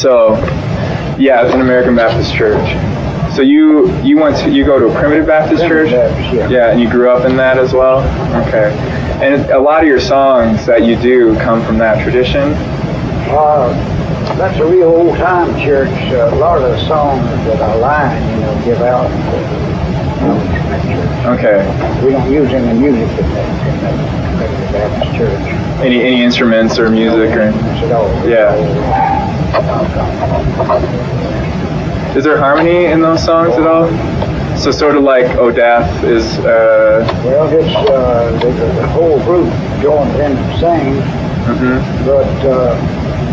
So, yeah, it's an American Baptist church. So you go to a Primitive Baptist church? Baptist, yeah. Yeah, and you grew up in that as well? Okay. And a lot of your songs that you do come from that tradition? That's a real old-time church. A lot of the songs that I line, give out in that church. Okay. We don't use any music in that Baptist church. Any instruments or music? No instruments at all. Yeah. Is there harmony in those songs at all? So sort of like "Oh Death" is... Well, it's the whole group joins in and sings, but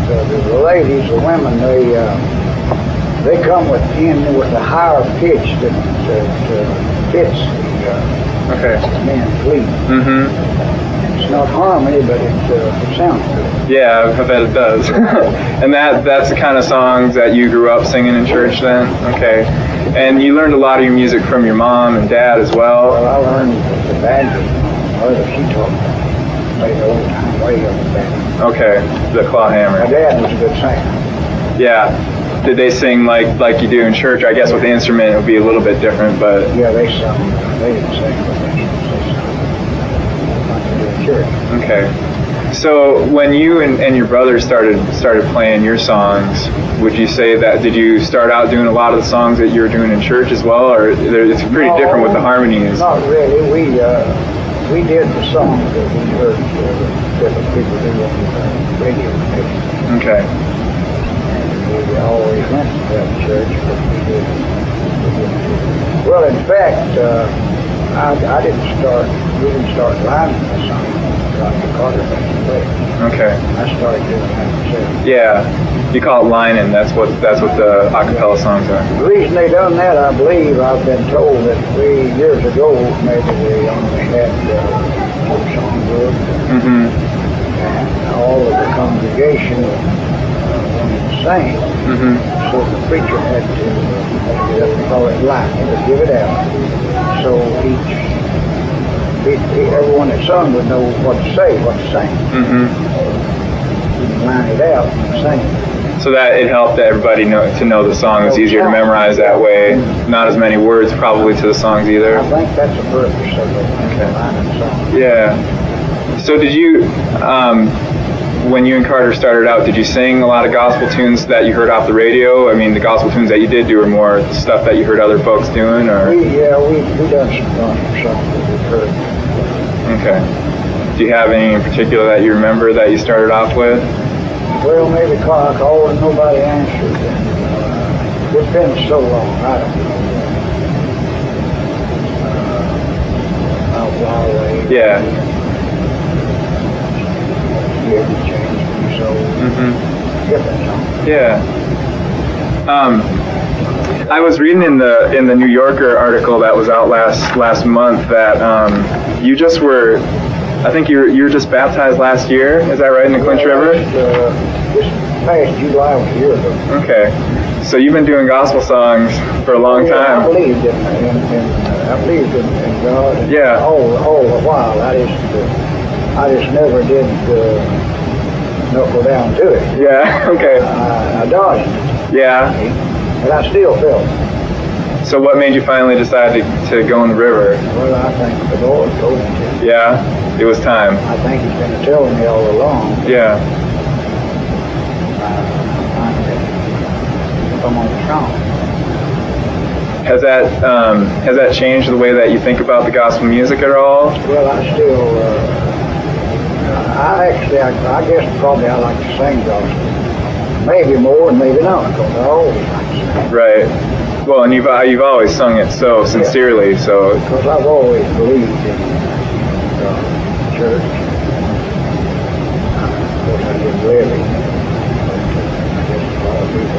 the ladies, the women, they come with a higher pitch that fits the men's lead. It's not harmony, but it sounds good. Yeah, I bet it does. And that's the kind of songs that you grew up singing in church then? Okay. And you learned a lot of your music from your mom and dad as well? Well, I learned the banjo. Mother, she taught me. Played the old time way on the banjo. Okay, the claw hammer. My dad was a good singer. Yeah. Did they sing like you do in church? I guess with the instrument it would be a little bit different, but... Yeah, they sung. They didn't sing, but they sung. Like they do in church. Okay. So when you and your brother started playing your songs, would you say that, did you start out doing a lot of the songs that you were doing in church as well, or it's pretty different with the harmonies? Not really. We did the songs that we heard different people do on the radio station. Okay. And we always went to that church, but we did. Well, in fact, we didn't start lining the songs. Okay. I started doing that myself. Yeah, you call it lining. That's what the a cappella songs are. The reason they done that, I believe, I've been told that 3 years ago, maybe they only had one songbook, and all of the congregation wanted to sing. So the preacher had to call it line, he would give it out. So everyone that sung would know what to say, what to sing. You can line it out and sing it. So that it helped everybody to know the song. It's easier to memorize that way. Not as many words probably to the songs either. I think that's the purpose of the lining song. Yeah. So did you, when you and Carter started out, did you sing a lot of gospel tunes that you heard off the radio? I mean, the gospel tunes that you did do are more stuff that you heard other folks doing, or? We done some songs that we've heard. Okay. Do you have any in particular that you remember that you started off with? Well, maybe I called and nobody answered. And, it's been so long, I don't know. Outlaw Way. Yeah. Yeah. I was reading in the New Yorker article that was out last month that you just were, I think you were just baptized last year. Is that right, in the Clinch River? This past July was a year ago. Okay. So you've been doing gospel songs for a long time. I believed in God. And yeah. All the while, I just never did knuckle down to it. Yeah. Okay. I dodged it. Yeah. But I still felt it. So what made you finally decide to go in the river? Well, I think the Lord told me to. Yeah. It was time. I think He's been telling me all along. Yeah. Come on strong. Has that changed the way that you think about the gospel music at all? Well, I guess probably I like to sing gospel. Maybe more and maybe not, because I always like to sing. Right. Well, and you've always sung it so sincerely, so. Because I've always believed in church. Of course, I didn't really.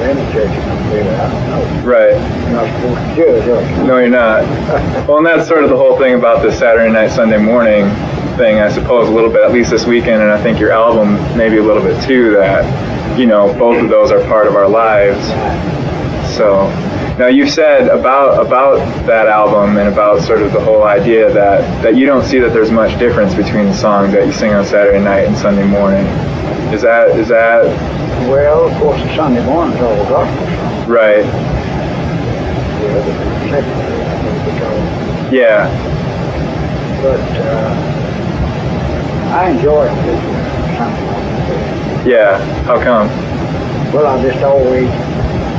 Any church you can believe it, I don't know. Right. You're not supposed to judge, are you? No, you're not. Well, and that's sort of the whole thing about the Saturday night, Sunday morning thing, I suppose, a little bit, at least this weekend, and I think your album maybe a little bit too, that, both of those are part of our lives. So, now you've said about that album and about sort of the whole idea that you don't see that there's much difference between the songs that you sing on Saturday night and Sunday morning. Is that Well, of course, the Sunday morning's all gospel songs. right? Yeah, the secondary, I think we call it. Yeah. But I enjoy the Sunday morning. Yeah. How come? Well, I just always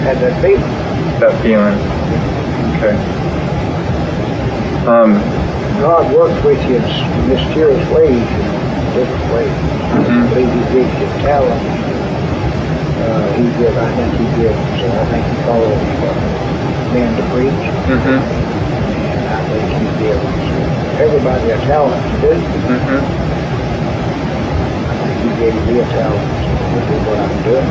had that feeling. That feeling. Okay. God works with you in mysterious ways, different ways. I believe He gives you talent. I think He gives. I think He calls men to preach, and I think He gives everybody a talent to do. I think He gave me a talent to do what I'm doing.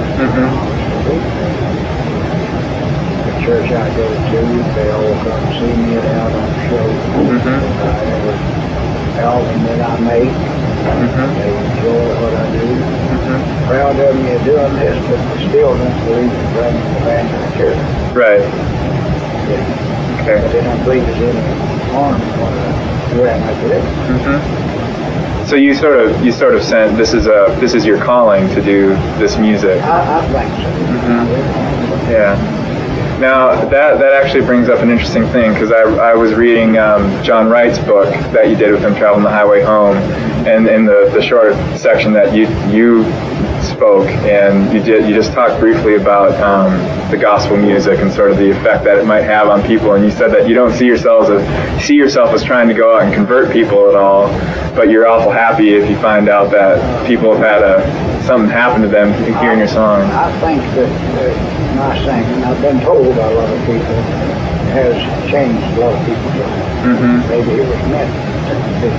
The church I go to, they all come see me out on the show. Every album that I make, they enjoy what I do. Proud of me of doing this, but they still don't believe in bringing the band to the church. Right. Okay. But they don't believe there's any harm in what I do and I do. So you sort of sense this is your calling to do this music. I think so. Yeah. Now that actually brings up an interesting thing, because I was reading John Wright's book that you did with him, Traveling the Highway Home, and in the short section that you spoke, and you just talked briefly about the gospel music and sort of the effect that it might have on people, and you said that you don't see yourself as trying to go out and convert people at all, but you're awful happy if you find out that people have had something happen to them hearing your song. I think that my singing, I've been told by a lot of people, has changed a lot of people's lives. Maybe it was meant to be.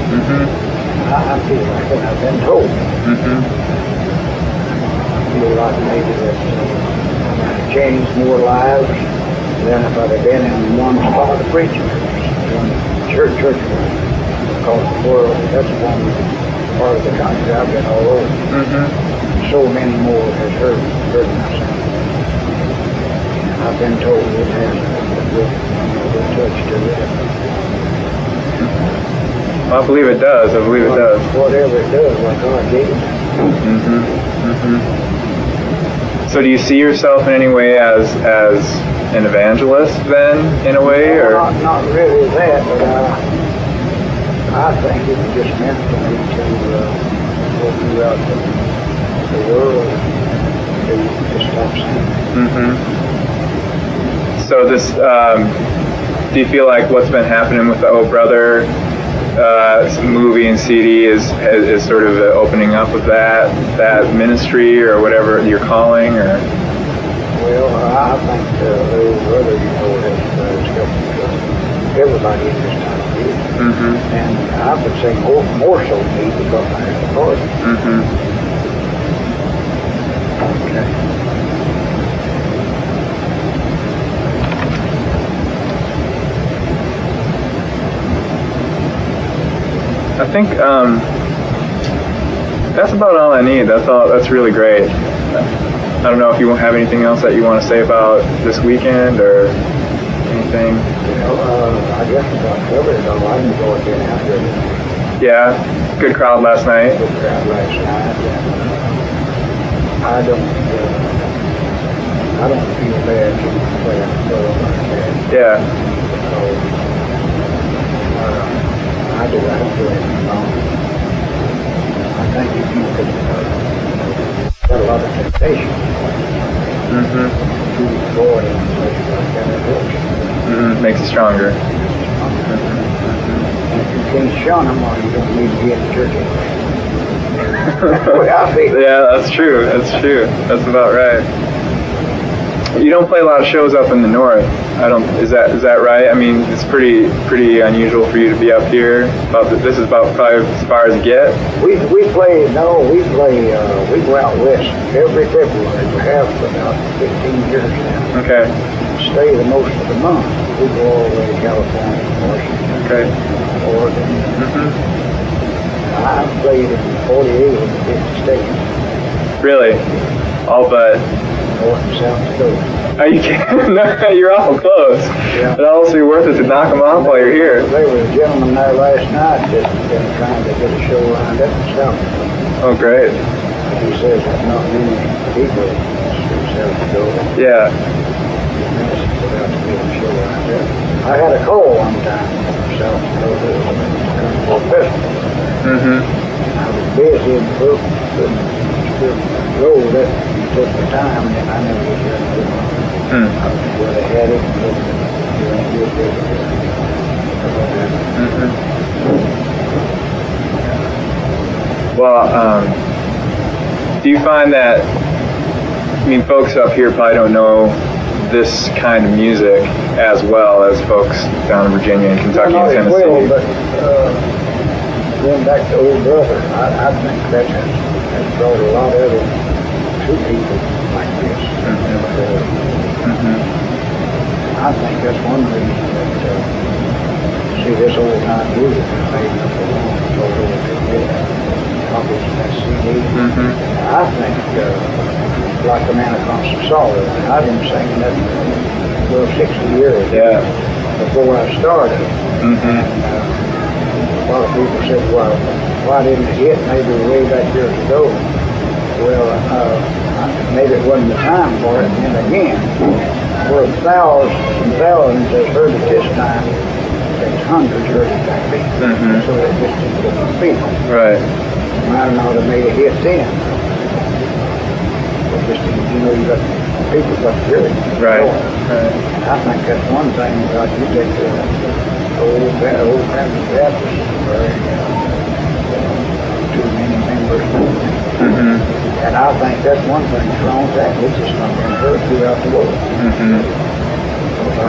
I feel like it. I've been told. I feel like maybe that I might have changed more lives than if I'd have been in one spot of preaching, church. Because the world, that's one part of the country I've been all over. So many more has heard my singing. I've been told it has a good touch to it. I believe it does. Whatever it does, like God gave it. So do you see yourself in any way as an evangelist then, in a way, or? Not really that, but I think it was just meant for me to go throughout the world and do this type of thing. So this, do you feel like what's been happening with the Oh Brother movie and CD is sort of opening up of that ministry or whatever you're calling, or? Well, I think the Oh Brother, has helped everybody in this time of year. And I would say more so me because I have the party. Okay. I think that's about all I need. That's really great. I don't know if you have anything else that you want to say about this weekend or anything. I guess about covered it all. I enjoyed being out there. Yeah, good crowd last night. Good crowd last night. I don't feel bad to play out the like that. Yeah. I do it. I think if you could got a lot of temptation to avoid in places like that, it works. Makes you stronger. And if you can't shun them, or you don't need to be in the church anyway. That's the way I feel. Yeah, that's true. That's about right. You don't play a lot of shows up in the north. Is that right? I mean, it's pretty unusual for you to be up here. This is about probably as far as you get. We go out west every February. We have for about 15 years now. Okay. Stay the most of the month. We go all the way to California, Washington, Oregon. I've played in 48 of the 50 states. Really? All but North and South Dakota. Are you kidding? No, you're awful close. Yeah. It'd almost be worth it to knock them off while you're here. There was a gentleman there last night that's been trying to get a show lined up in South Dakota. Oh, great. He says there's not many people to go. Yeah. I had a call one time from South Dakota for a festival. Mm-hmm. I was busy and booked, couldn't go that took the time, and I never was there to do it. I was where they had it, and looked at Well, do you find that, I mean, folks up here probably don't know this kind of music as well as folks down in Virginia and Kentucky and Tennessee? Well, but going back to Old Brother, I think that has brought a lot of it to people like this. I think that's one reason that, see, this old time music is made up for long, so that it could get copies of that CD. I think, like the Man Across the Sorrow, I've been singing that for 60 years before I started. And a lot of people said, well, why didn't it hit maybe way back years ago? Well, maybe it wasn't the time for it. And again, for thousands and thousands that heard it this time, there's hundreds heard it back then. So it just didn't get the people. Right. Might not have made a hit then. But just, you got people got to hear it. Right. And I think that's one thing about you take the old family Baptist, where too many members. And I think that's one thing that's wrong with that. It's just not been heard throughout the world. So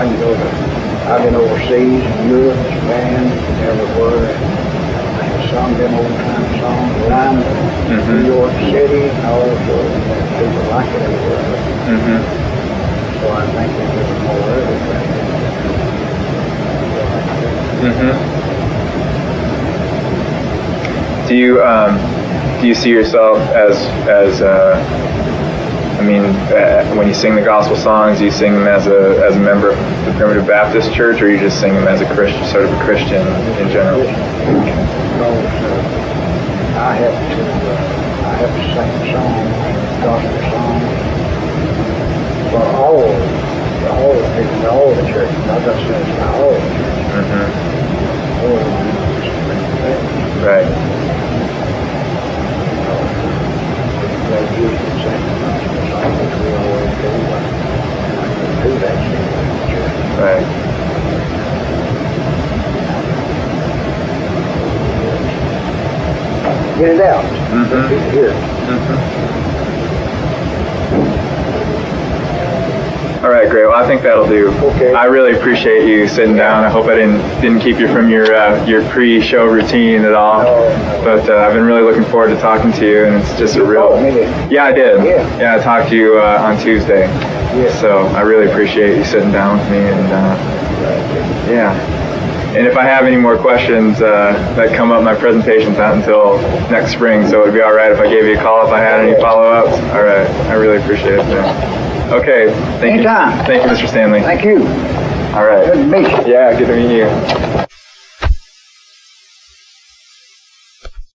I've been overseas in Europe, Japan, everywhere. I have sung them old time songs, London, New York City, and all sorts. People like it everywhere. So I think there's more everything. Do you see yourself as I mean, when you sing the gospel songs, do you sing them as a member of the Primitive Baptist Church, or you just sing them as a Christian, sort of a Christian in general? I have to sing a song, gospel song, for all the people, all the churches. Not just all the churches. Right. They usually sing the gospel song, which we always do, but I can do that in the church. Right. Get it out. Let people hear it. All right, great. Well, I think that'll do. Okay. I really appreciate you sitting down. I hope I didn't keep you from your pre-show routine at all. No. But I've been really looking forward to talking to you, and it's just a real. called me, didn't you? Yeah, I did. Yeah. I talked to you on Tuesday. Yeah. So I really appreciate you sitting down with me, and yeah. And if I have any more questions that come up, my presentation's not until next spring, so it'd be all right if I gave you a call if I had any follow-ups. All right. I really appreciate it, man. Okay. Thank Anytime. you. Thank you, Mr. Stanley. Thank you. All right. Good to meet you. Yeah, good to meet you.